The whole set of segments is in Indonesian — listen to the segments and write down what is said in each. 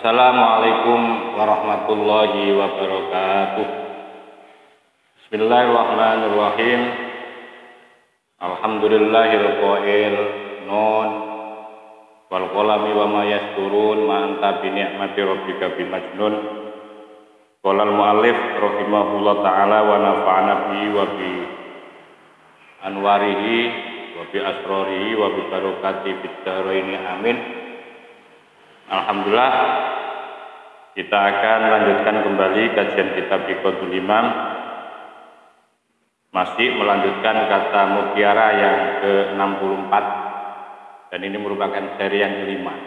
Assalamualaikum warahmatullahi wabarakatuh. Bismillahirrahmanirrahim. Alhamdulillahil qail nun wal qalami wa ma yasturun ma anta bi ni'mati rabbika bimajnun. Qala al muallif rahimahullah taala wa nafa'ana bihi wa bi anwarihi wa bi asrarihi wa bi barakati fid dharain amin. Alhamdulillah, kita akan lanjutkan kembali kajian kitab Iqadul Imam, masih melanjutkan kata mutiara yang ke-64, dan ini merupakan seri yang kelima.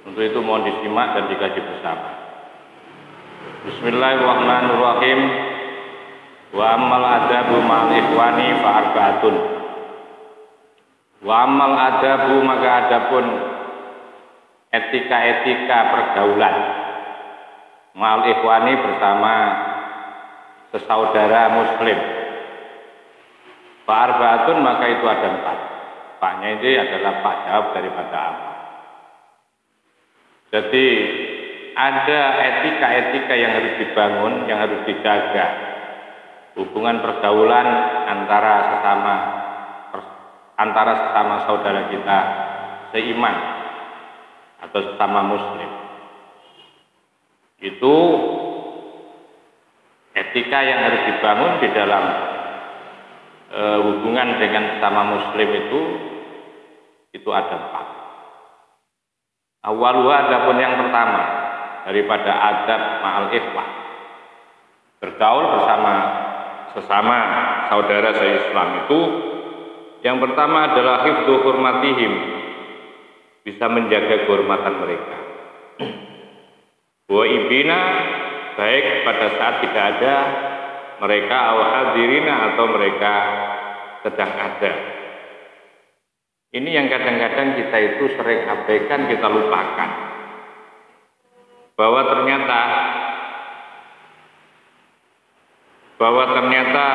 Untuk itu mohon disimak dan dikaji bersama. Bismillahirrahmanirrahim. Wa ammal adabu ma'al ikhwani fa arba'atun. Wa ammal adabu, maka adapun etika-etika pergaulan ma'al ikhwani, bersama sesaudara muslim, fa'arbaatun, maka itu ada 4. Paknya ini adalah pak jawab daripada apa. Jadi ada etika-etika yang harus dibangun, yang harus dijaga. Hubungan pergaulan antara sesama saudara kita seiman atau sesama muslim, itu etika yang harus dibangun di dalam hubungan dengan sesama muslim itu ada 4. Awalnya, adapun yang pertama daripada adab ma'al ikhwah, bergaul bersama sesama saudara se-Islam, itu yang pertama adalah hifdzu hurmatihim, bisa menjaga kehormatan mereka. Wa ibina, baik pada saat tidak ada mereka, hadirina, atau mereka sedang ada. Ini yang kadang-kadang kita itu sering abaikan, kita lupakan, bahwa ternyata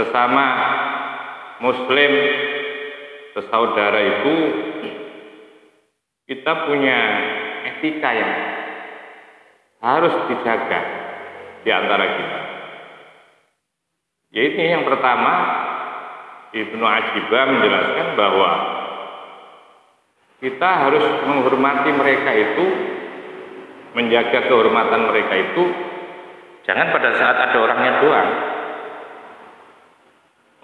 sesama muslim, sesaudara itu kita punya etika yang harus dijaga di antara kita. Yaitu yang pertama, Ibnu Ajibah menjelaskan bahwa kita harus menghormati mereka itu, menjaga kehormatan mereka itu, jangan pada saat ada orangnya doang.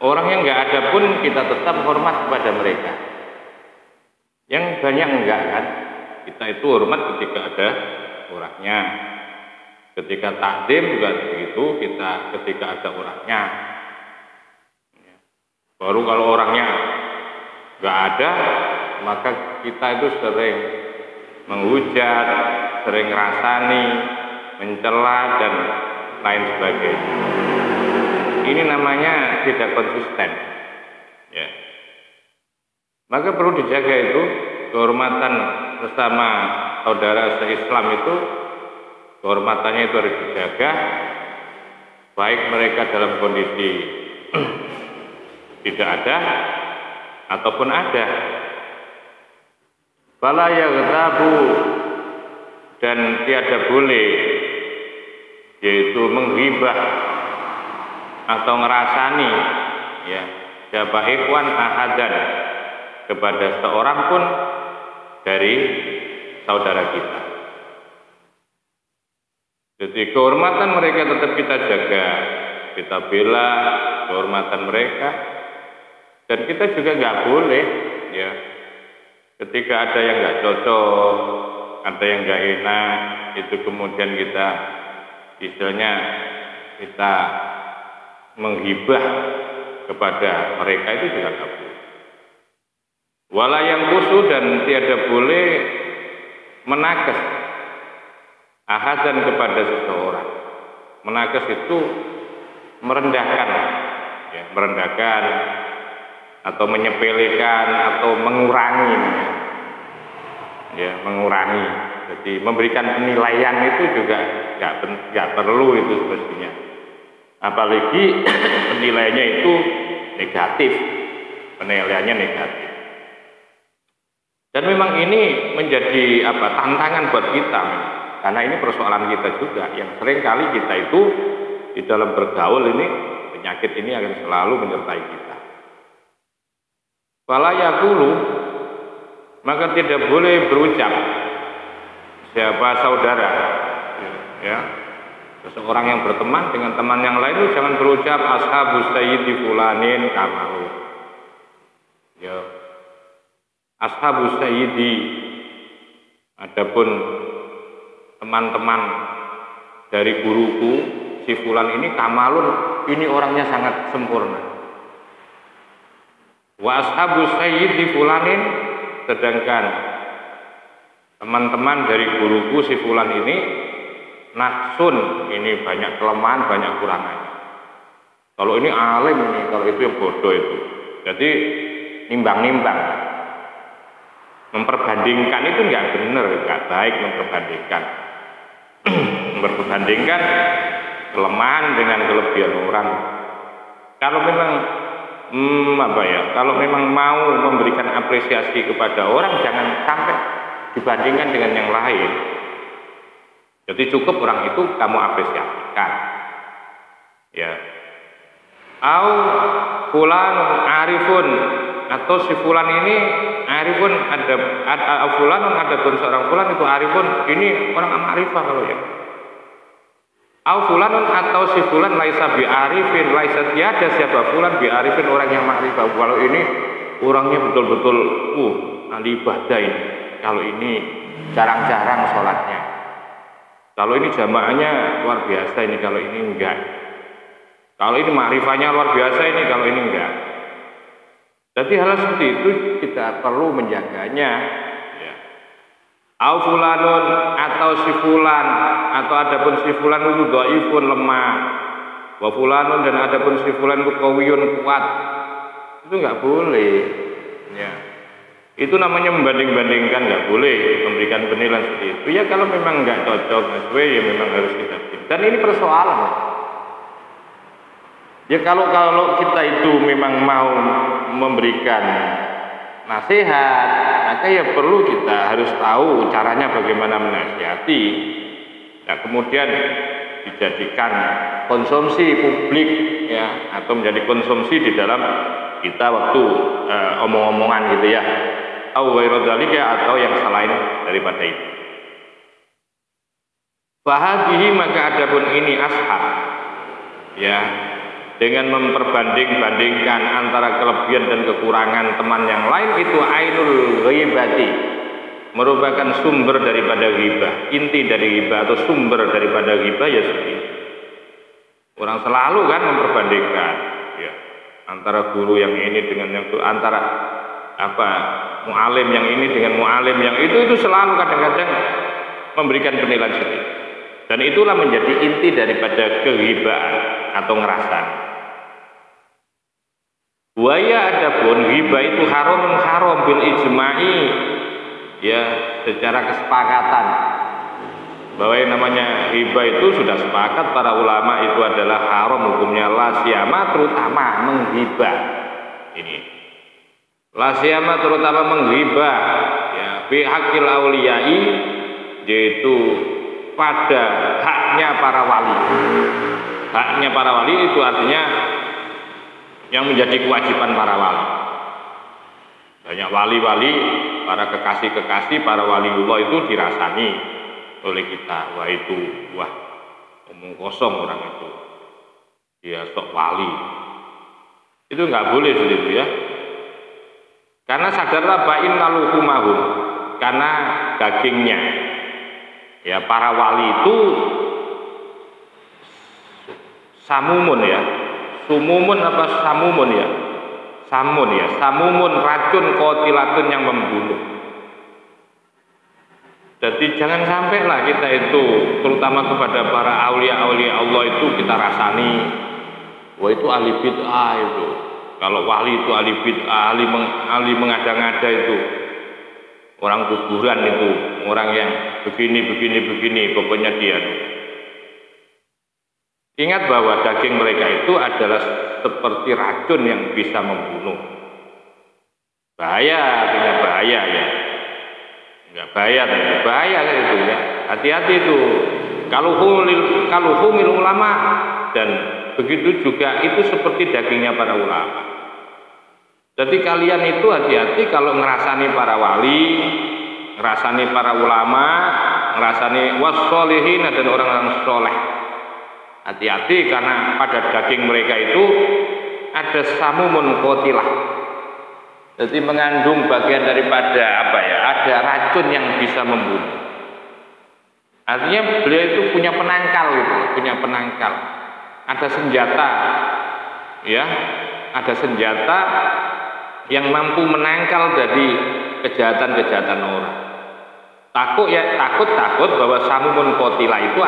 Orang yang nggak ada pun kita tetap hormat kepada mereka. Yang banyak enggak kan? Kita itu hormat ketika ada orangnya. Ketika takdim juga begitu, kita ketika ada orangnya. Baru kalau orangnya nggak ada, maka kita itu sering menghujat, sering rasani, mencela, dan lain sebagainya. Ini namanya tidak konsisten, ya. Maka perlu dijaga itu kehormatan sesama saudara se-Islam itu, kehormatannya itu harus dijaga, baik mereka dalam kondisi tidak ada ataupun ada. Fala yaghtabu, dan tiada boleh yaitu menghibah atau ngerasani, ya, siapa ikhwan ahadan, kepada seorang pun dari saudara kita. Jadi kehormatan mereka tetap kita jaga, kita bela kehormatan mereka, dan kita juga nggak boleh, ya, ketika ada yang nggak cocok, ada yang nggak enak, itu kemudian kita istilahnya kita menghibah kepada mereka, itu juga nggak boleh. Wala yang khusus, dan tiada boleh menakas ahadan kepada seseorang. Menakas itu merendahkan, ya, merendahkan atau menyepelekan atau mengurangi, ya, mengurangi. Jadi memberikan penilaian itu juga nggak perlu itu semestinya. Apalagi penilaiannya itu negatif, penilaiannya negatif. Dan memang ini menjadi tantangan buat kita, karena ini persoalan kita juga yang sering kali kita itu di dalam bergaul ini, penyakit ini akan selalu menyertai kita. Fala yaqulu, maka tidak boleh berucap siapa saudara, ya, seseorang yang berteman dengan teman yang lain itu jangan berucap ashabus sayyidi fulanin kamalu, ya, ashabus sayyidi, adapun teman-teman dari guruku si fulan ini kamalun, ini orangnya sangat sempurna. Wa ashabus sayyidi fulanin, sedangkan teman-teman dari guruku si fulan ini naksun, ini banyak kelemahan, banyak kurangannya. Kalau ini alim ini, kalau itu yang bodoh itu. Jadi nimbang-nimbang, memperbandingkan itu nggak benar, nggak baik memperbandingkan. Memperbandingkan kelemahan dengan kelebihan orang. Kalau memang kalau memang mau memberikan apresiasi kepada orang, jangan sampai dibandingkan dengan yang lain. Jadi cukup orang itu kamu apresiasikan, ya. Au fulan arifun, atau si fulan ini arifun, ada fulan, ada pun seorang fulan itu arifun, ini orang ma'rifah kalau ya. Au fulanun, atau si fulan laisa bi arifin, laisa tiada siapa fulan bi arifin, orang yang ma'rifah. Kalau ini orangnya betul-betul ahli ibadah ini. Kalau ini jarang-jarang sholatnya. Kalau ini jamaahnya luar biasa ini, kalau ini enggak. Kalau ini ma'rifahnya luar biasa ini, kalau ini enggak. Jadi hal seperti itu kita perlu menjaganya. Au fulanun, atau si fulan, atau adapun si fulan itu dhaifun, lemah. Wa fulanun, dan adapun si fulan itu qawiyun, kuat. Itu enggak boleh. Ya. Itu namanya membanding-bandingkan, enggak boleh memberikan penilaian seperti itu. Ya kalau memang enggak cocok sesuai, ya memang harus kita pilih. Dan ini persoalan. Ya kalau kita itu memang mau memberikan nasihat, maka ya perlu kita harus tahu caranya bagaimana menasihati. Nah, kemudian dijadikan konsumsi publik, ya, atau menjadi konsumsi di dalam kita waktu omong-omongan gitu ya. Au ghairu dzalika, atau yang selain daripada itu. Fahadihi, maka adapun ini ashab, ya, dengan memperbanding-bandingkan antara kelebihan dan kekurangan teman yang lain, itu ainul ghibati, merupakan sumber daripada ghibah, inti dari ghibah atau sumber daripada ghibah, ya seperti itu. Orang selalu kan memperbandingkan, ya, antara guru yang ini dengan yang itu, antara mu'alim yang ini dengan mu'alim yang itu selalu kadang-kadang memberikan penilaian sendiri. Dan itulah menjadi inti daripada keghibaan atau ngerasan. Waya adapun ghibah itu haram bil ijma'i, ya, secara kesepakatan, bahwa yang namanya ghibah itu sudah sepakat para ulama itu adalah haram hukumnya, la siyama, terutama menghibah. Ini la siyama, terutama menghibah, ya, fi haqqil auliyai, yaitu pada haknya para wali. Haknya para wali itu artinya yang menjadi kewajiban para wali. Banyak wali-wali, para kekasih-kekasih, para waliullah itu dirasani oleh kita. Wah, omong kosong orang itu, dia sok wali. Itu nggak boleh seperti itu ya. Karena sadarlah ba'in laluhumahum, karena dagingnya, ya, para wali itu samumun, ya, sumumun apa samumun, ya, samun, ya, samumun, racun kotilatun yang membunuh. Jadi jangan sampailah kita itu, terutama kepada para aulia-aulia Allah itu, kita rasani, wah itu ahli bid'ah itu. Kalau wali itu ahli bid'ah, ahli mengada-ngada itu, orang kuburan itu, orang yang begini, pokoknya dia. Ingat bahwa daging mereka itu adalah seperti racun yang bisa membunuh. Bahaya, artinya bahaya, ya. Enggak bahaya, bahaya kan itu ya. Hati-hati itu. Kalau humil ulama, dan begitu juga itu seperti dagingnya para ulama. Jadi kalian itu hati-hati kalau ngerasani para wali, ngerasani para ulama, ngerasani wassolihin dan orang-orang soleh. Hati-hati karena pada daging mereka itu ada samumun qatilah. Jadi mengandung bagian daripada ada racun yang bisa membunuh. Artinya beliau itu punya penangkal gitu, punya penangkal. Ada senjata, ya, ada senjata yang mampu menangkal dari kejahatan-kejahatan orang. Takut bahwa samumun qatilah itu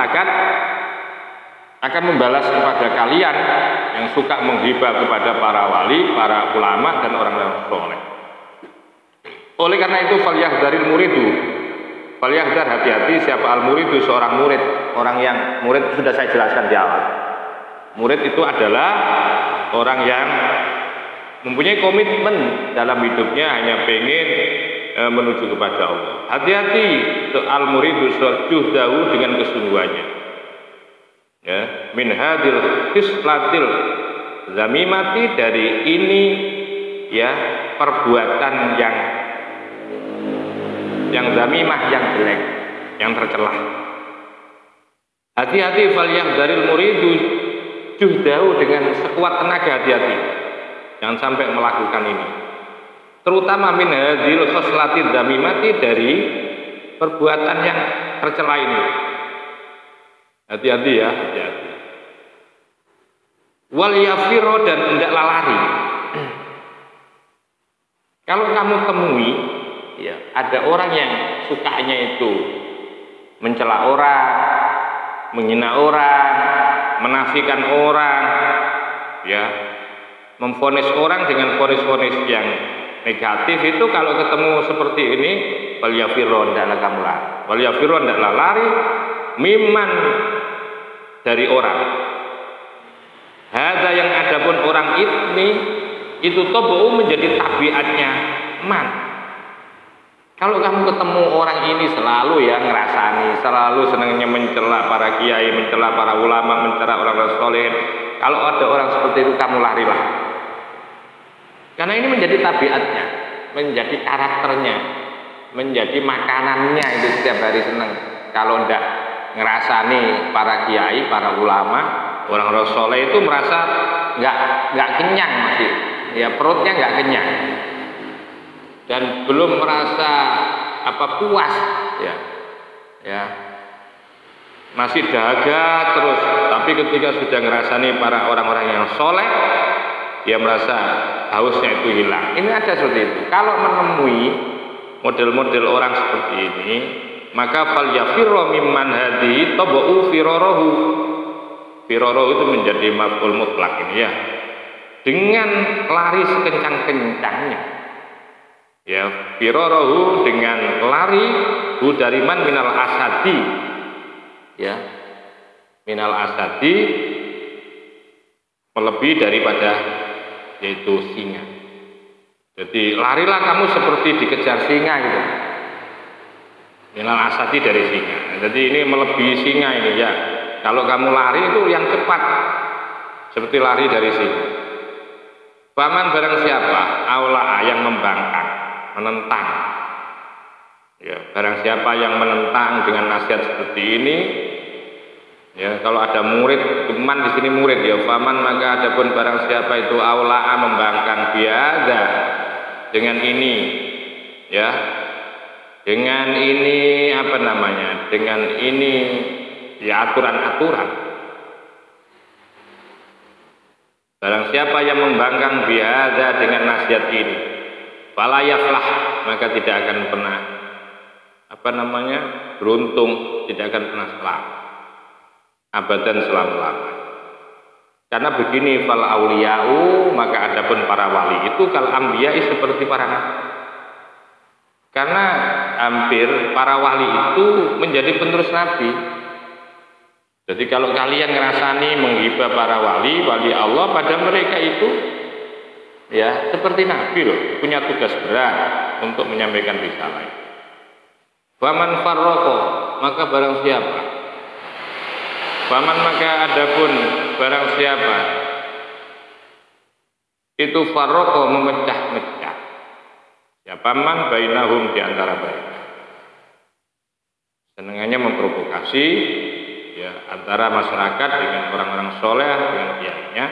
akan membalas kepada kalian yang suka menghibah kepada para wali, para ulama dan orang-orang soleh. Oleh karena itu falyahdharil muridu. Falyahdhar, hati-hati siapa al-muridu, seorang murid. Orang yang murid sudah saya jelaskan di awal. Murid itu adalah orang yang mempunyai komitmen dalam hidupnya, hanya pengen menuju kepada Allah. Hati-hati al-muridu juhdahu dengan kesungguhannya. Ya, min hadil hislatil zamimati, dari ini ya perbuatan yang zamimah, yang jelek, yang tercelah. Hati-hati falyahdharil muridu juhdahu, dengan sekuat tenaga, hati-hati jangan sampai melakukan ini, terutama min hadil hislatil zamimati, dari perbuatan yang tercela ini. Hati-hati ya, hati-hati. Wal yafiro, dan hendaklah lari. Kalau kamu temui ya ada orang yang sukanya itu mencela orang, menghina orang, menafikan orang, ya, memvonis orang dengan vonis-vonis yang negatif, itu kalau ketemu seperti ini wal yafiro, hendaklah kamu lari. Wal yafiro, hendaklah lari mimman, dari orang. Hada, yang adapun orang ini itu tobu menjadi tabiatnya man. Kalau kamu ketemu orang ini selalu ya ngerasani, selalu senangnya mencela para kiai, mencela para ulama, mencela orang-orang soleh. Kalau ada orang seperti itu, kamu larilah. Karena ini menjadi tabiatnya, menjadi karakternya, menjadi makanannya, itu setiap hari senang. Kalau ndak ngerasani para kiai, para ulama, orang-orang soleh itu merasa nggak kenyang, masih ya perutnya nggak kenyang dan belum merasa puas, ya masih dahaga terus. Tapi ketika sudah ngerasani para orang-orang yang soleh, dia merasa hausnya itu hilang. Ini ada seperti itu. Kalau menemui model-model orang seperti ini, maka fal yafirro mimman hadi tabu firorohu. Firorohu itu menjadi maf'ul mutlak ini ya, dengan lari sekencang-kencangnya, ya, firorohu, dengan lari dari man minal asadi, ya, minal asadi, melebihi daripada yaitu singa. Jadi larilah kamu seperti dikejar singa gitu. Minal asadi, dari singa. Jadi ini melebihi singa ini ya. Kalau kamu lari itu yang cepat, seperti lari dari singa. Paman barang siapa aula, yang membangkang, menentang. Ya, barang siapa yang menentang dengan nasihat seperti ini, ya, kalau ada murid, teman di sini murid ya, paman, maka adapun barang siapa itu aula, membangkang biada, dengan ini, ya, dengan ini dengan ini ya aturan-aturan. Barang siapa yang membangkang biada, dengan nasihat ini, fala yaflah, maka tidak akan pernah beruntung, tidak akan pernah selamat abadan, selama-lamanya. Karena begini, fal auliya'u, maka adapun para wali itu kal anbiya'i, seperti para nabi. Karena hampir para wali itu menjadi penerus nabi. Jadi kalau kalian ngerasani menghibah para wali Allah, pada mereka itu ya seperti nabi loh, punya tugas berat untuk menyampaikan risalah. Faman farraqo, maka barang siapa. Faman maka adapun barang siapa itu farraqo memecah-mecah. Siapa man bainahum di antara mereka. Senengannya memprovokasi ya antara masyarakat dengan orang-orang soleh dengan kiainya.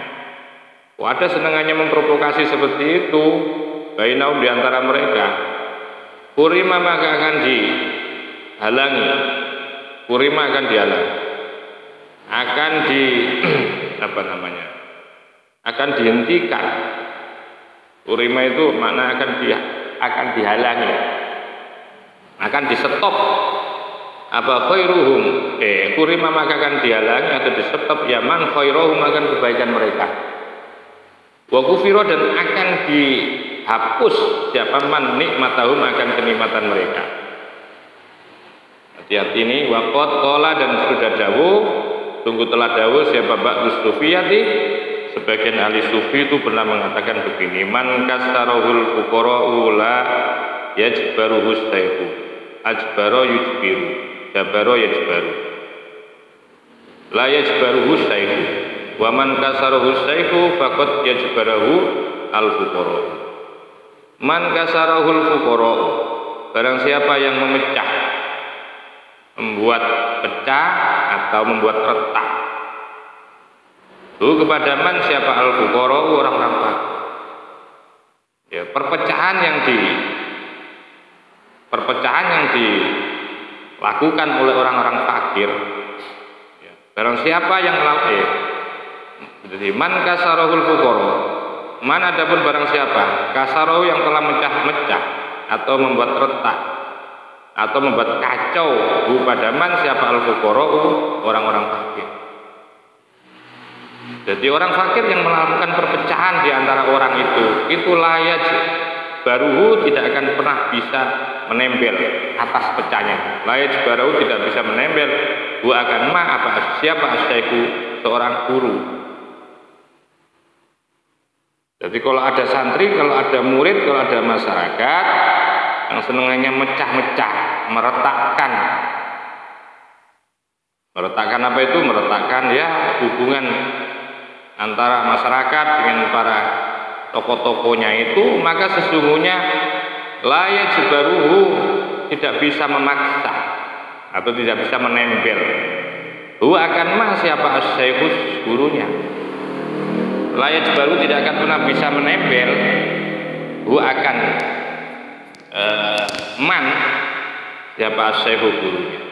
Ada senengannya memprovokasi seperti itu bainahum di antara mereka. Kurima maka akan dihalangi. Kurima akan dihalangi. Akan akan dihentikan. Kurima itu makna akan dihalangi. Akan di-stop. Apa khairuhum? Kurima maka akan dihalangi atau di-stop ya man khairuhum akan kebaikan mereka. Wa kufiro dan akan dihapus siapa man nikmatahum akan kenikmatan mereka. Hati-hati ini waqad qala dan sudah dawuh, tunggu telah dawuh siapa ba'dus sufiyati, sebagian ahli sufi itu pernah mengatakan begini, man kasarahul fuqara'u la yajbaruhu sayfu ajbaro yujbiru jabaro yajbaru la yajbaruhu sayfu wa man kasarahu sayfu faqad yajbarahu al fuqara. Man kasarahul fuqara, barang siapa yang membuat pecah atau membuat retak itu kepada man siapa al fuqara, orang-orang fakir. Ya, perpecahan yang dilakukan oleh orang-orang fakir. Ya, barang siapa yang jadi man kasarahul fuqara, man adapun barang siapa kasarahu yang telah mecah-mecah atau membuat retak atau membuat kacau kepada man siapa al fuqara, orang-orang fakir. Jadi orang fakir yang melakukan perpecahan di antara orang itu layaj baruhu tidak akan pernah bisa menempel atas pecahnya. Layaj baruhu tidak bisa menempel akan siapa asyaiku seorang guru. Jadi kalau ada santri, kalau ada murid, kalau ada masyarakat yang senangannya mecah-mecah, meretakkan apa itu? Meretakkan ya hubungan antara masyarakat dengan para tokoh-tokohnya itu, maka sesungguhnya layaj baruhu tidak bisa memaksa atau tidak bisa menempel. Akan siapa asyaikhus gurunya. Layaj baru tidak akan pernah bisa menempel. Akan man siapa asyaikhus gurunya.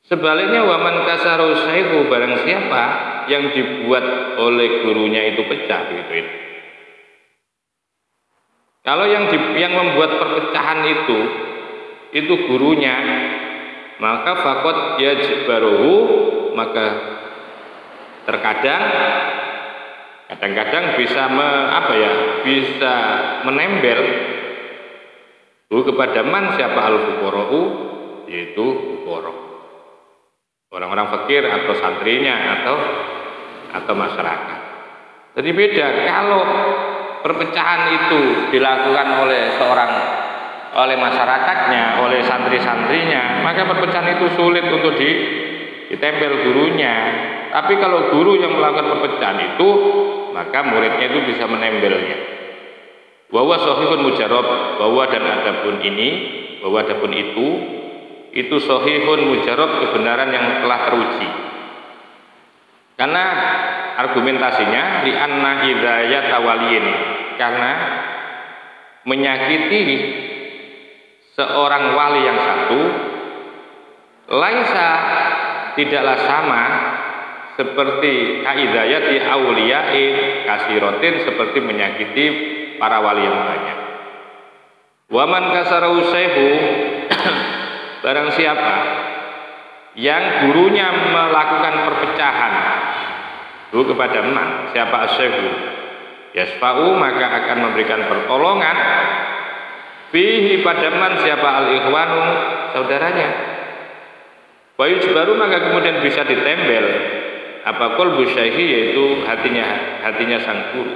Sebaliknya waman kasaru syaihu, barang siapa yang dibuat oleh gurunya itu pecah begitu. Kalau yang membuat perpecahan itu gurunya, maka faqad yajbaruhu, maka kadang-kadang bisa bisa menempel kepada man siapa al fuqara'u, yaitu fuqara, orang-orang fakir atau santrinya atau masyarakat. Jadi beda kalau perpecahan itu dilakukan oleh masyarakatnya, oleh santri-santrinya, maka perpecahan itu sulit untuk ditempel gurunya. Tapi kalau guru yang melakukan perpecahan itu, maka muridnya itu bisa menempelnya. Bahwa sahihun mujarab, bahwa dan adapun itu sahihun mujarab, kebenaran yang telah teruji. Karena argumentasinya li anna idzayat tawaliyin, karena menyakiti seorang wali yang satu laisa tidaklah sama seperti kaidayati auliya'in kasirotin, seperti menyakiti para wali yang banyak. Waman kasarau sayhu, barang siapa yang gurunya melakukan perpecahan kepada man siapa asyaihu yasfa'u, maka akan memberikan pertolongan fihi pada man siapa al-ikhwanu, saudaranya. Bayuj baru maka kemudian bisa ditempel apa qalbu syaihi, yaitu hatinya sang guru.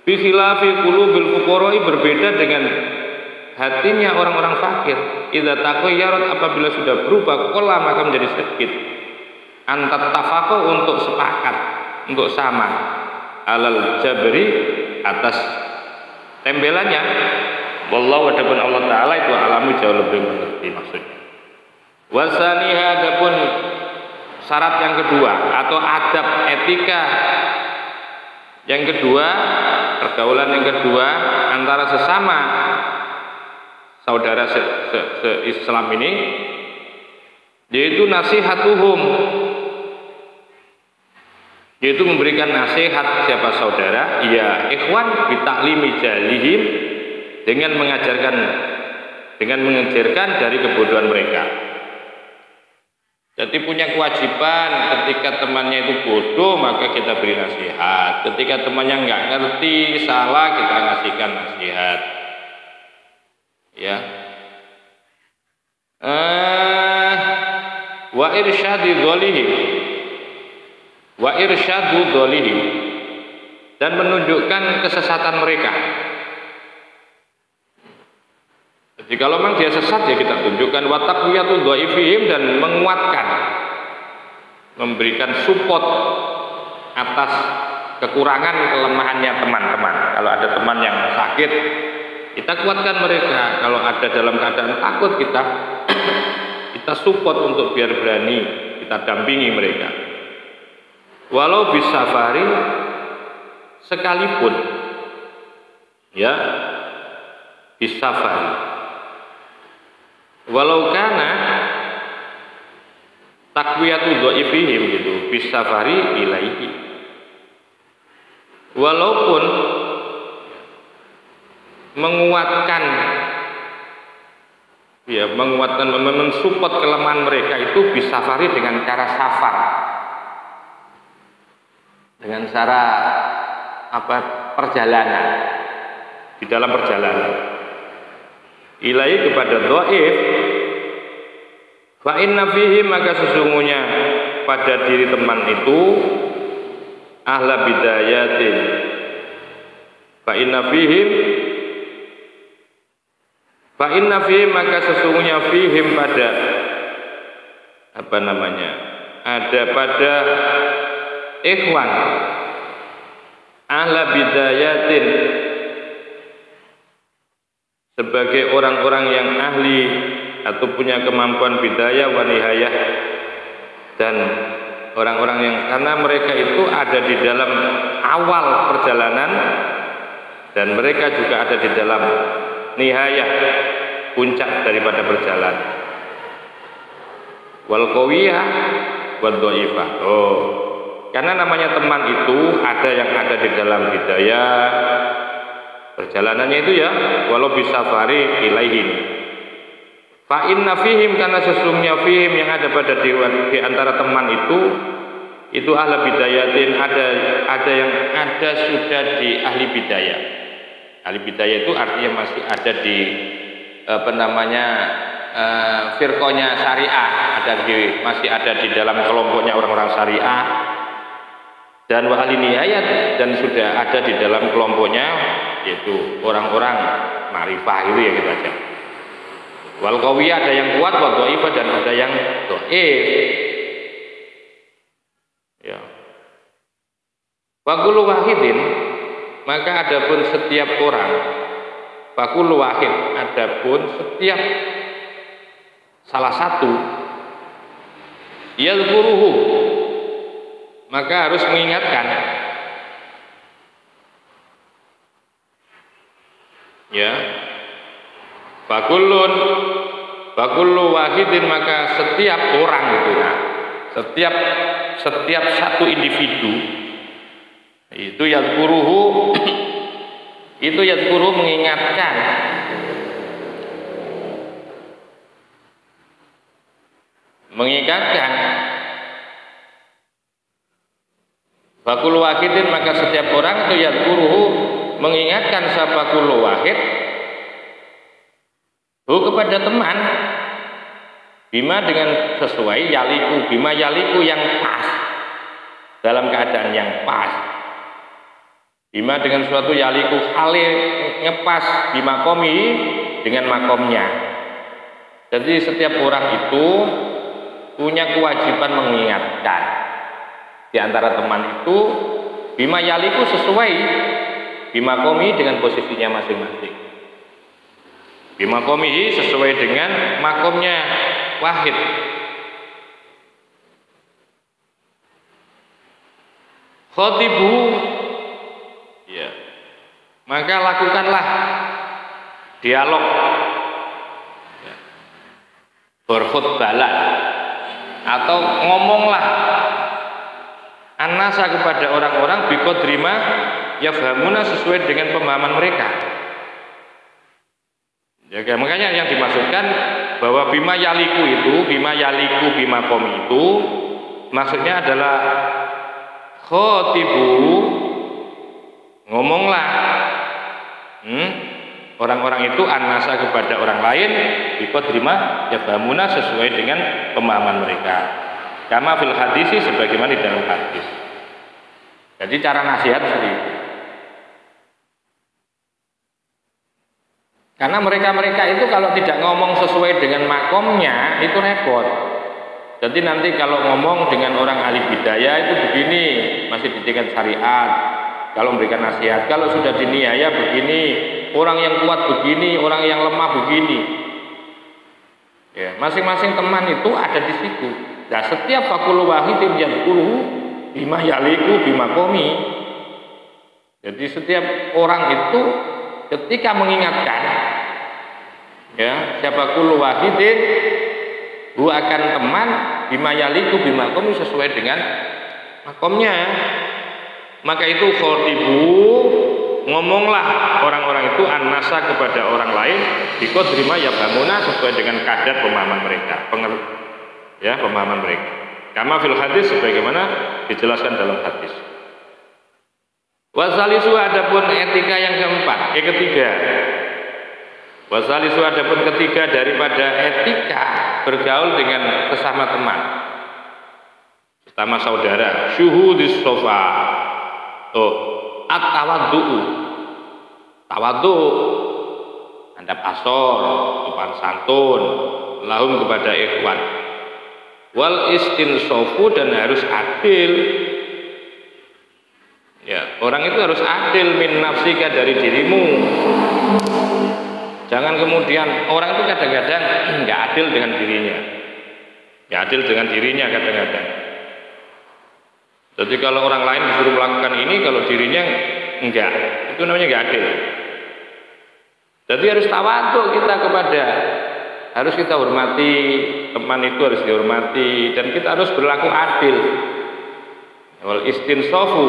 Bi khilafi qulubil fuqara'i, berbeda dengan hatinya orang-orang fakir. Idza taqayyarat, apabila sudah berubah, qala maka menjadi sedikit. Antat tafaqo, untuk sepakat, untuk sama, alal jabri, atas tembelannya. Wallahu, adapun Allah Ta'ala itu alamu, jauh lebih mengerti maksudnya. Wasaniha, adapun syarat yang kedua atau adab etika yang kedua, pergaulan yang kedua antara sesama saudara se-Islam ini, yaitu nasihatuhum, yaitu memberikan nasihat siapa saudara, ya ikhwan, bitaklimi jalihim, dengan mengajarkan dari kebodohan mereka. Jadi punya kewajiban ketika temannya itu bodoh maka kita beri nasihat. Ketika temannya nggak ngerti, salah, kita ngasihkan nasihat. Ya. Wa irsyadu dholihim, dan menunjukkan kesesatan mereka. Jadi kalau memang dia sesat, ya kita tunjukkan. Wa taqwiyatu dhaifihim, dan menguatkan, memberikan support atas kekurangan kelemahannya teman-teman. Kalau ada teman yang sakit, kita kuatkan mereka. Kalau ada dalam keadaan takut, kita support untuk biar berani, kita dampingi mereka. Walau bisafari, sekalipun ya bisafari, walau kana takwiyatu dhaifihim, gitu, bisafari ilaihi, walaupun menguatkan mensupport kelemahan mereka itu bisafari, dengan cara safar, dengan cara perjalanan, di dalam perjalanan ilai kepada dhaif. Fa inna fihi, maka sesungguhnya pada diri teman itu ahla bidayatin. Fa inna fihim, maka sesungguhnya fihim, pada ada pada ikhwan ahla bidayatin, sebagai orang-orang yang ahli atau punya kemampuan bidayah wa nihayah, dan orang-orang yang, karena mereka itu ada di dalam awal perjalanan dan mereka juga ada di dalam nihayah, puncak daripada perjalanan. Wal qawiyah wad dhaifah. Karena namanya teman itu ada yang ada di dalam bidayah perjalanannya itu, ya, walau bisafari ilaihim. Fa inna fihim, karena sesungguhnya fihim, yang ada pada di antara teman itu ahli bidayatin, ada yang ada sudah di ahli bidayah. Ahli bidayah itu artinya masih ada di firqonya syariah, masih ada di dalam kelompoknya orang-orang syariah. Dan wa ahli nihayat, dan sudah ada di dalam kelompoknya, yaitu orang-orang ma'rifah, itu ya gitu aja. Wal qawiyah, ada yang kuat, wal dhaifah, dan ada yang dhaif. Ya. Wa kullu wahidin, maka adapun setiap orang, wa kullu wahid, adapun setiap salah satu, yadhkuruhu, maka harus mengingatkan, ya, fakullu wahidin, maka setiap orang itu, setiap satu individu itu yadhkuruhu, mengingatkan, Fakul wahidin, maka setiap orang itu yadhkuruhu, mengingatkan sapa kullu wahid kepada teman, bima, dengan sesuai, yaliku, bima yaliku, yang pas, dalam keadaan yang pas, bima dengan suatu yaliku, hale ngepas, bima komi, dengan makomnya. Jadi setiap orang itu punya kewajiban mengingatkan. Di antara teman itu bima yaliku sesuai bima komi dengan posisinya masing-masing. Bima komihi sesuai dengan makomnya wahid. Khotibu, ya, maka lakukanlah dialog, ya, berkhutbalah atau ngomonglah anasa kepada orang-orang biqadrima yafhamuna sesuai dengan pemahaman mereka. Ya, makanya yang dimaksudkan bahwa bima yaliku itu, bima yaliku bima komi itu maksudnya adalah khotibu, ngomonglah orang-orang itu anasa kepada orang lain biqadrima yafhamuna sesuai dengan pemahaman mereka. Kama fil hadisi sebagaimana di dalam hadis. Jadi cara nasihat seperti itu. Karena mereka itu kalau tidak ngomong sesuai dengan makomnya itu repot. Jadi nanti kalau ngomong dengan orang ahli bidayah itu begini, masih di tingkat syariat. Kalau memberikan nasihat, kalau sudah dinihaya begini, orang yang kuat begini, orang yang lemah begini. Ya, masing-masing teman itu ada di situ. Nah, setiap fakul wahidin yadhkuru bima yaliku bima komi. Jadi setiap orang itu ketika mengingatkan, ya, siapa kul wahidin hu akan teman bima yaliku bima komi sesuai dengan makomnya. Maka itu khotibu, ngomonglah orang-orang itu annasa kepada orang lain biqadrima yafhamuna sesuai dengan kadar pemahaman mereka, pemahaman mereka. Kama fil hadis sebagaimana dijelaskan dalam hadis. Wasalisu adapun etika yang keempat, ketiga. Wasalisu adapun ketiga daripada etika bergaul dengan sesama teman, sesama saudara. Syuhudis sofa, at-tawaddu, tawaddu, adab asor, sopan santun, lahum kepada ikhwan. Wal istinsofu dan harus adil. Ya, orang itu harus adil min nafsika dari dirimu. Jangan kemudian orang itu kadang-kadang nggak adil dengan dirinya, nggak adil dengan dirinya kadang-kadang. Jadi kalau orang lain disuruh melakukan ini, kalau dirinya enggak, itu namanya nggak adil. Jadi harus tawadhu kita harus kita hormati teman itu, harus dihormati, dan kita harus berlaku adil. Wal istinsafu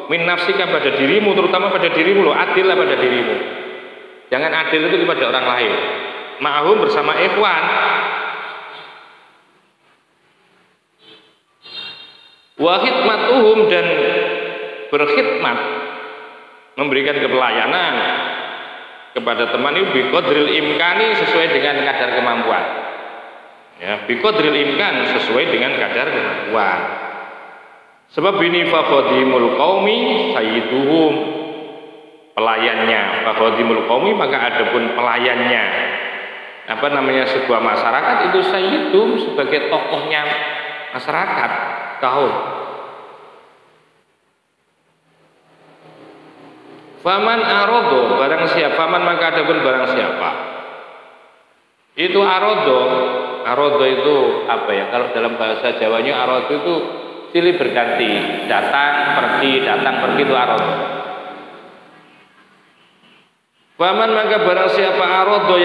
min nafsika pada dirimu, terutama pada dirimu loh, adillah pada dirimu. Jangan adil itu kepada orang lain. Ma'hum bersama ikhwan. Wa khidmatuhum dan berkhidmat, memberikan kepelayanan kepada teman itu biqadril imkani sesuai dengan kadar kemampuan. Ya, biqadril imkan sesuai dengan kadar kemampuan. Sebab ini faqadimul qaumi sayyiduhum, pelayannya, faqadimul qaumi maka adapun pelayannya, sebuah masyarakat itu sayyidum sebagai tokohnya masyarakat kaum. Faman arodo barang siapa, faman maka adapun barang siapa. Itu arodo itu apa ya? Kalau dalam bahasa Jawanya arodo itu silih berganti, datang pergi itu arodo. Faman maka barang siapa arodo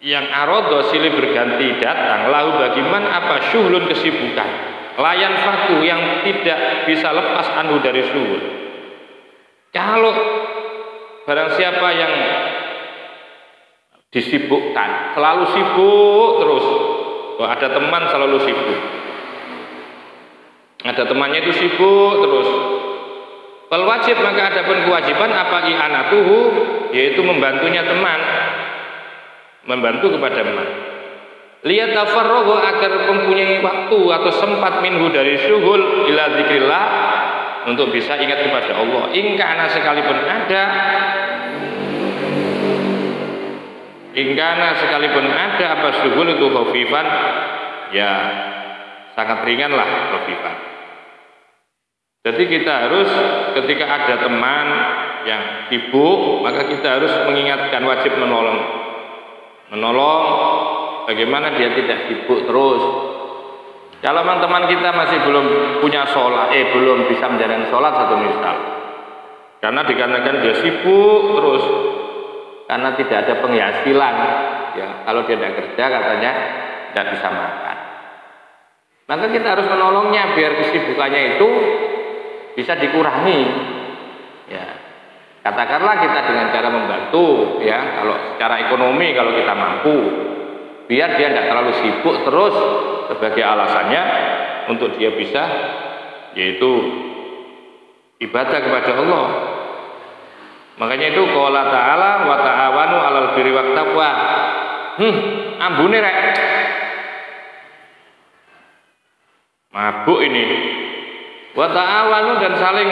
yang arodo silih berganti datang, lahu bagiman apa syuhlun kesibukan, layan fatu yang tidak bisa lepas anhu dari syuhul. Kalau barang siapa yang disibukkan, selalu sibuk terus, ada teman selalu sibuk, ada temannya itu sibuk terus, fal wajib maka adapun kewajiban apa i'anatuhu, yaitu membantunya teman, membantu kepada teman. Lihat tafarrogo agar mempunyai waktu atau sempat minhu dari syuhul ila dzikrillah, untuk bisa ingat kepada Allah. Ingkana sekalipun ada ingkana sekalipun ada apa syughul itu khafifan, ya sangat ringan lah khafifan. Jadi kita harus ketika ada teman yang sibuk, maka kita harus mengingatkan, wajib menolong bagaimana dia tidak sibuk terus. Kalau memang teman kita masih belum punya sholat, belum bisa menjalankan sholat satu misal, karena dikarenakan dia sibuk terus, karena tidak ada penghasilan, ya kalau dia tidak kerja katanya tidak bisa makan, maka kita harus menolongnya biar kesibukannya itu bisa dikurangi. Ya, katakanlah kita dengan cara membantu, ya kalau secara ekonomi kalau kita mampu, biar dia tidak terlalu sibuk terus sebagai alasannya untuk dia bisa yaitu ibadah kepada Allah. Makanya itu qala ta'ala wa ta'awanu 'alal birri wat taqwa. Ambune rek. Mabuk ini. Wa ta'awanu dan saling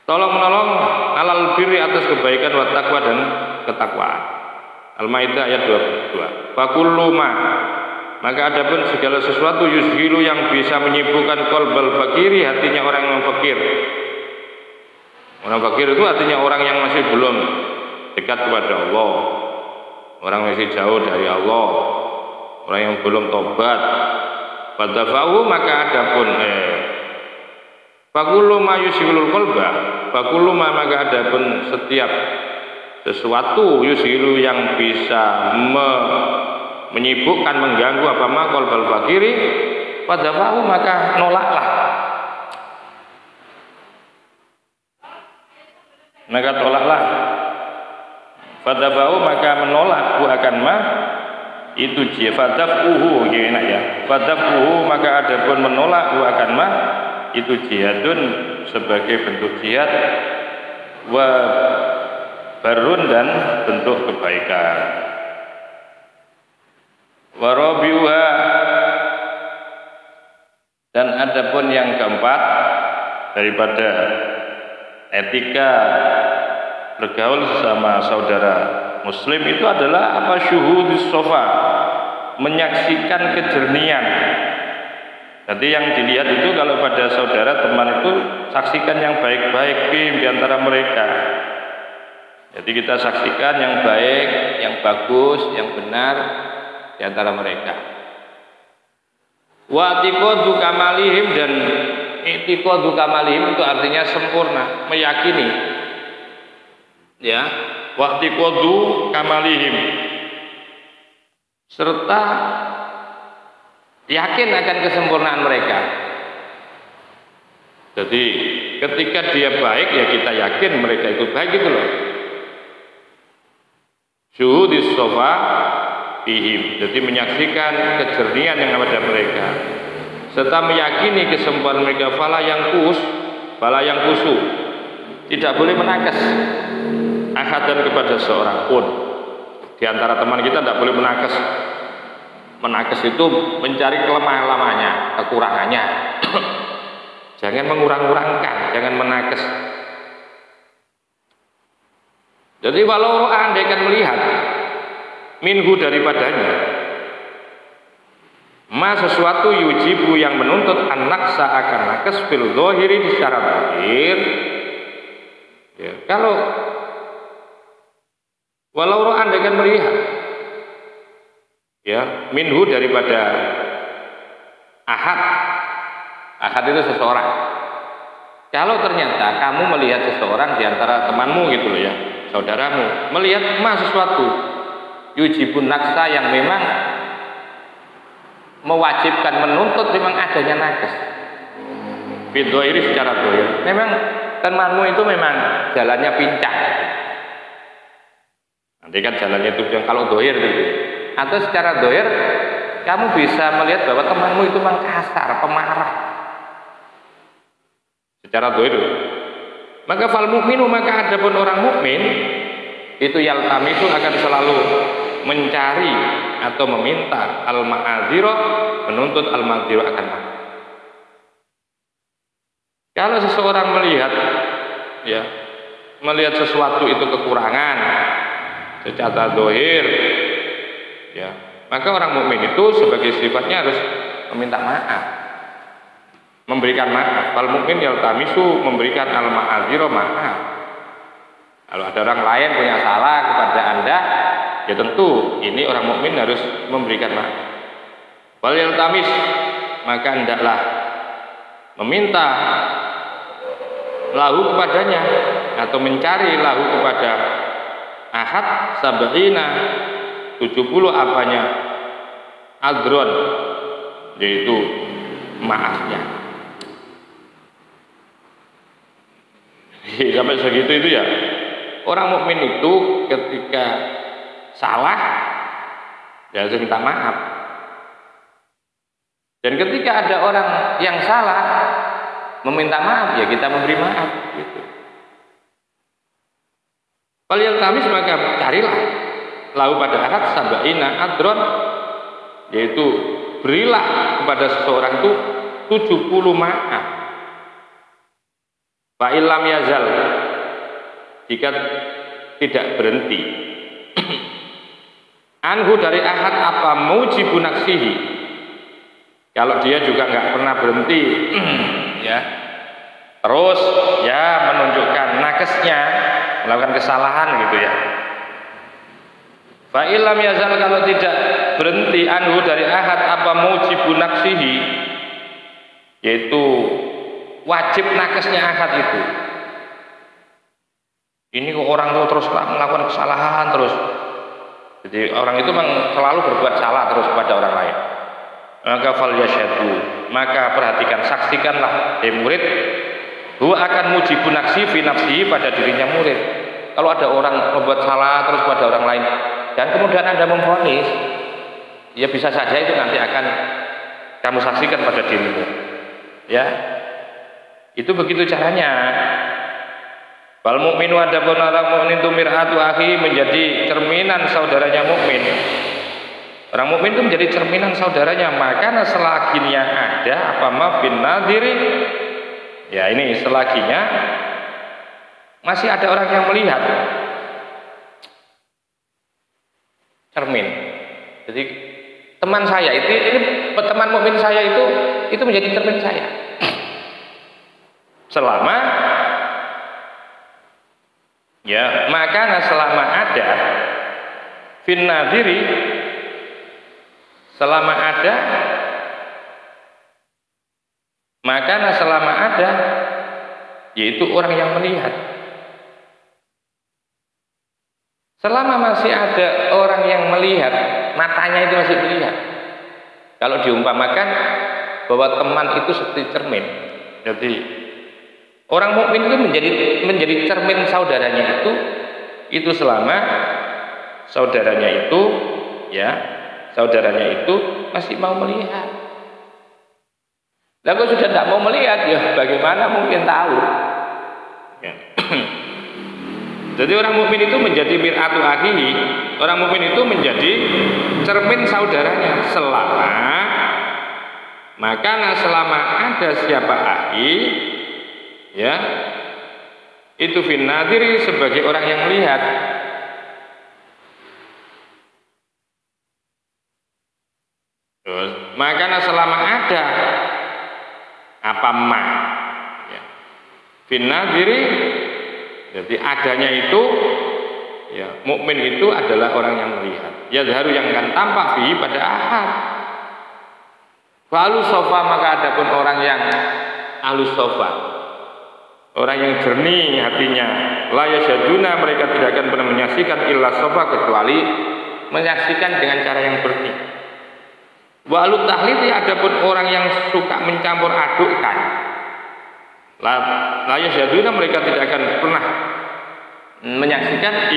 tolong-menolong 'alal birri atas kebaikan wat taqwa dan ketakwaan. Al-Maidah ayat 22. Fakullu maka adapun segala sesuatu yusghilu yang bisa menyibukkan qalbal fakiri, hatinya orang yang fakir. Orang fakir itu artinya orang yang masih belum dekat kepada Allah, orang masih jauh dari Allah, orang yang belum tobat. Fadafahu maka adapun fakullu ma yusghilul qalba, fakullu maka adapun setiap sesuatu yusghilu yang bisa menyibukkan, mengganggu apa makol bal fakiri, fadafahu maka nolaklah, maka tolaklah. Fadafahu maka menolak akan ma itu jihad. Fadafuhu enak ya. Fadafuhu maka adapun menolak akan ma itu jihadun sebagai bentuk jihad, wa barun dan bentuk kebaikan. Warabiuha dan adapun yang keempat daripada etika bergaul sesama saudara muslim itu adalah apa syuhudus sofa, menyaksikan kejernihan. Jadi yang dilihat itu kalau pada saudara teman itu saksikan yang baik-baik di antara mereka. Jadi kita saksikan yang baik, yang bagus, yang benar di antara mereka. Wa i'tiqadu kamalihim dan i'tiqadu kamalihim itu artinya sempurna, meyakini. Ya, wa i'tiqadu kamalihim serta yakin akan kesempurnaan mereka. Jadi ketika dia baik ya kita yakin mereka itu baik gitu loh. Syuhudis sofa bihim, jadi menyaksikan kejernihan yang ada mereka serta meyakini kesempurnaan mereka. Fala yang kusu, tidak boleh menakes ahadan kepada seorang pun di antara teman kita, tidak boleh menakes. Menakes itu mencari kelemahan-lamanya, kekurangannya. Jangan mengurang-urangkan, jangan menakes. Jadi walau andaikan melihat minhu daripadanya ma sesuatu yujibu yang menuntut anak seakan nakes fil zahiri secara zahir, ya, kalau walau andaikan melihat ya minhu daripada ahad itu seseorang, kalau ternyata kamu melihat seseorang di antara temanmu gitu loh ya, saudaramu melihat sesuatu yujibun naksa yang memang mewajibkan, menuntut memang adanya nakes bidhoiri secara dohir, memang temanmu itu memang jalannya pincang, nanti kan jalannya itu yang kalau dohir gitu. Atau secara dohir kamu bisa melihat bahwa temanmu itu memang kasar, pemarah secara dohir. Maka fal mukminu maka adapun orang mukmin itu yaltamisu akan selalu mencari atau meminta al-ma'adzirah, menuntut al-ma'adzirah akan maaf. Kalau seseorang melihat sesuatu itu kekurangan, secara zahir, ya, maka orang mukmin itu sebagai sifatnya harus meminta maaf, memberikan maaf. Kalau mukmin yaltamisu, memberikan al-ma'adzira, maaf. Kalau ada orang lain punya salah kepada Anda, ya tentu ini orang mukmin harus memberikan maaf. Wal yaltamis, maka hendaklah meminta lahu kepadanya atau mencari lahu kepada ahad sab'ina 70 apanya adron, yaitu maafnya. Sampai segitu itu ya. Orang mukmin itu ketika salah ya harus minta maaf. Dan ketika ada orang yang salah meminta maaf, ya kita memberi maaf gitu. Kalau yang tamis, maka carilah lahu pada ahad sab'ina adron, yaitu berilah kepada seseorang itu 70 maaf. Fa illam yazal, jika tidak berhenti anhu dari ahad apa mujibu naksihi, kalau dia juga nggak pernah berhenti ya, terus ya menunjukkan nakesnya, melakukan kesalahan gitu ya. Fa illam yazal, kalau tidak berhenti anhu dari ahad apa mujibu naksihi, yaitu wajib nakesnya ahad itu. Ini kok orang itu terus melakukan kesalahan terus. Jadi orang itu memang selalu berbuat salah terus kepada orang lain. Maka fal yasyhadu, maka perhatikan, saksikanlah murid, huwa akan mujibu naksi fi nafsihi, pada dirinya murid. Kalau ada orang membuat salah terus pada orang lain dan kemudian Anda memvonis, ya bisa saja itu nanti akan kamu saksikan pada dirimu. Ya. Itu begitu caranya. Wal mukminu, adapun orang mukmin itu mir'atu akhi, menjadi cerminan saudaranya mukmin. Orang mukmin itu menjadi cerminan saudaranya, maka selakinya ada apa ma bin nadhiri. Ya, ini selakinya masih ada orang yang melihat. Cermin. Jadi teman saya itu, ini teman mukmin saya itu menjadi cermin saya. Selama ya, maka selama ada fin nadhiri, selama ada, maka selama ada, yaitu orang yang melihat. Selama masih ada orang yang melihat, matanya itu masih melihat. Kalau diumpamakan bahwa teman itu seperti cermin, jadi orang mukmin itu menjadi cermin saudaranya itu selama saudaranya itu ya, saudaranya itu masih mau melihat. Lalu sudah tidak mau melihat, ya bagaimana mungkin tahu? Ya. Jadi orang mukmin itu menjadi mir'atu akhihi, orang mukmin itu menjadi cermin saudaranya selama ada siapa akhi, ya, itu fin nadhiri, sebagai orang yang melihat. Terus maka selama ada apa ma, ya, fin nadhiri, jadi adanya itu ya, mukmin itu adalah orang yang melihat. Ya zaharu, yang akan tampak fi pada ahad. Lalu sofa, maka adapun orang yang alus sofa, orang yang jernih hatinya, la yasyaduna, mereka tidak akan pernah menyaksikan illa sofa, kecuali menyaksikan dengan cara yang bersih. Walu tahliti, adapun orang yang suka mencampur adukkan, la yasyaduna, mereka tidak akan pernah menyaksikan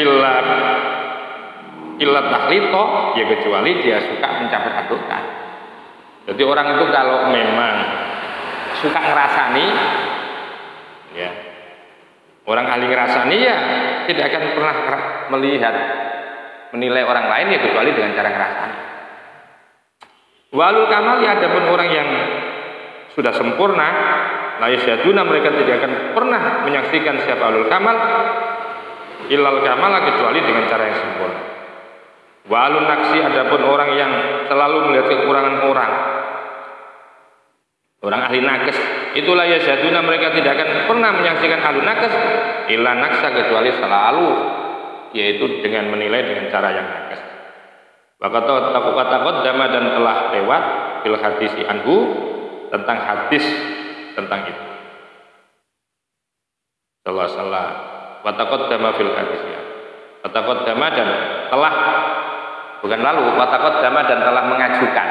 illa tahlito, ya kecuali dia suka mencampur adukkan. Jadi orang itu kalau memang suka ngerasani, ya, orang ahli ngerasani, ya tidak akan pernah menilai orang lain, ya kecuali dengan cara ngerasani. Walul kamal, ya adapun orang yang sudah sempurna, la yasyaduna, mereka tidak akan pernah menyaksikan siapa alul kamal ilal kamala, kecuali dengan cara yang sempurna. Walun naksi, adapun orang yang selalu melihat kekurangan orang ahli nakes, itulah ya jaduna, mereka tidak akan pernah menyaksikan ahli nakes illa naksa, kecuali selalu yaitu dengan menilai dengan cara yang nakes. Kata dama, dan telah lewat fil hadisi anhu, tentang hadis tentang itu. Salah watakot dama fil hadis, ya. Watakot dama, dan telah, bukan lalu, watakot dama, dan telah mengajukan,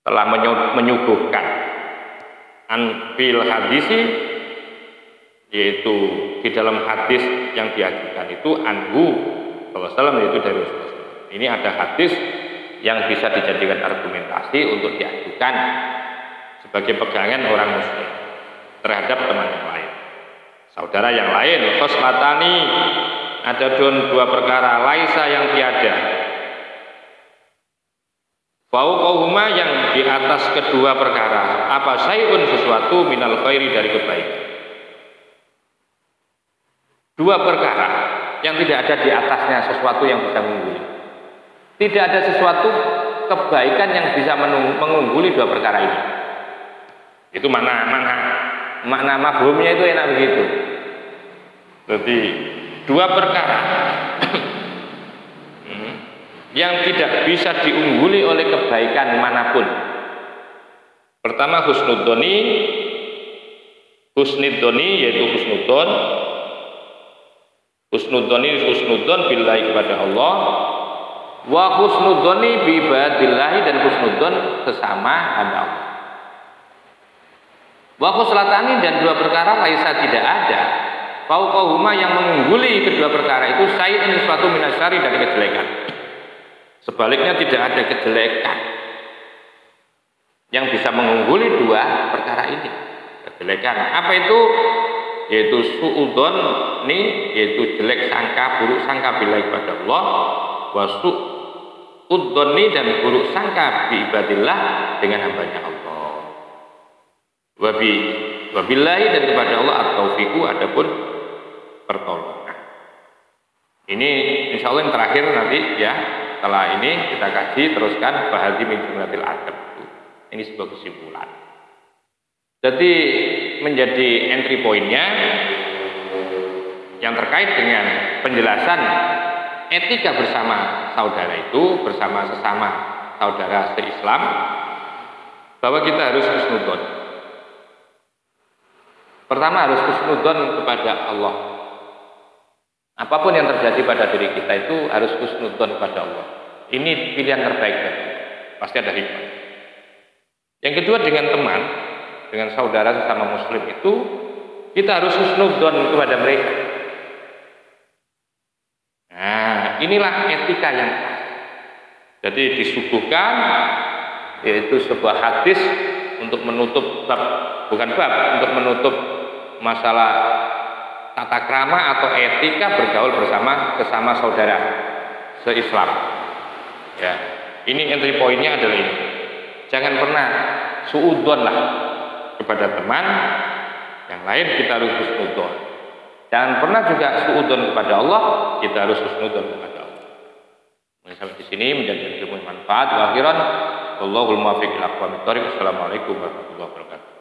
telah menyuguhkan an fil hadisi, yaitu di dalam hadis yang diajukan itu anhu sallallahu, yaitu dari Rasulullah. Ini ada hadis yang bisa dijadikan argumentasi untuk diajukan sebagai pegangan orang muslim terhadap teman yang lain, saudara yang lain. Khoslatani, ada dua perkara, laisa, yang tiada, fauqahuma, yang di atas kedua perkara, apa syai'un, sesuatu, minal khairi, dari kebaikan. Dua perkara yang tidak ada di atasnya sesuatu yang bisa mengungguli. Tidak ada sesuatu kebaikan yang bisa mengungguli dua perkara ini. Itu makna mafhumnya itu enak begitu. Jadi dua perkara yang tidak bisa diungguli oleh kebaikan manapun. Pertama husnudzoni, yaitu husnudzon. Husnudzon billahi, kepada Allah. Wa husnudzoni bi ibadillahi, dan husnudzon sesama hamba Allah. Wa khuslatani, dan dua perkara laisa, tidak ada, fauqahuma, yang mengungguli kedua perkara itu, syai'un, sesuatu, minasyari, dari kejelekan. Sebaliknya tidak ada kejelekan yang bisa mengungguli dua perkara ini. Kejelekan apa itu? Yaitu su'udzon, yaitu jelek sangka, buruk sangka bila kepada Allah. Wa su'udzoni, dan buruk sangka bi ibadillah, dengan hambanya Allah. Wabillahi, dan kepada Allah at-taufiqu, adapun pertolongan. Ini insya Allah yang terakhir nanti, ya. Setelah ini kita kaji teruskan bahadi min jumlatil adab. Ini sebuah kesimpulan. Jadi menjadi entry pointnya yang terkait dengan penjelasan etika bersama saudara itu, bersama sesama saudara se-Islam, bahwa kita harus husnudzon. Pertama harus husnudzon kepada Allah. Apapun yang terjadi pada diri kita itu harus husnudzon kepada Allah. Ini pilihan terbaik, pasti ada hikmah. Yang kedua, dengan teman, dengan saudara sesama muslim itu kita harus husnudzon kepada mereka. Nah, inilah etika yang pas. Jadi disuguhkan yaitu sebuah hadis untuk menutup bab, bukan bab, untuk menutup masalah tata krama atau etika bergaul bersama sesama saudara se-Islam. Ya, ini entry pointnya adalah ini. Jangan pernah suudzon lah kepada teman yang lain, kita harus husnudzon. Jangan pernah juga suudzon kepada Allah, kita harus husnudzon kepada Allah. Sampai di sini menjadi ilmu manfaat. Wa akhiran, wallahul muwaffiq ila aqwamit thoriq. Assalamualaikum warahmatullahi wabarakatuh.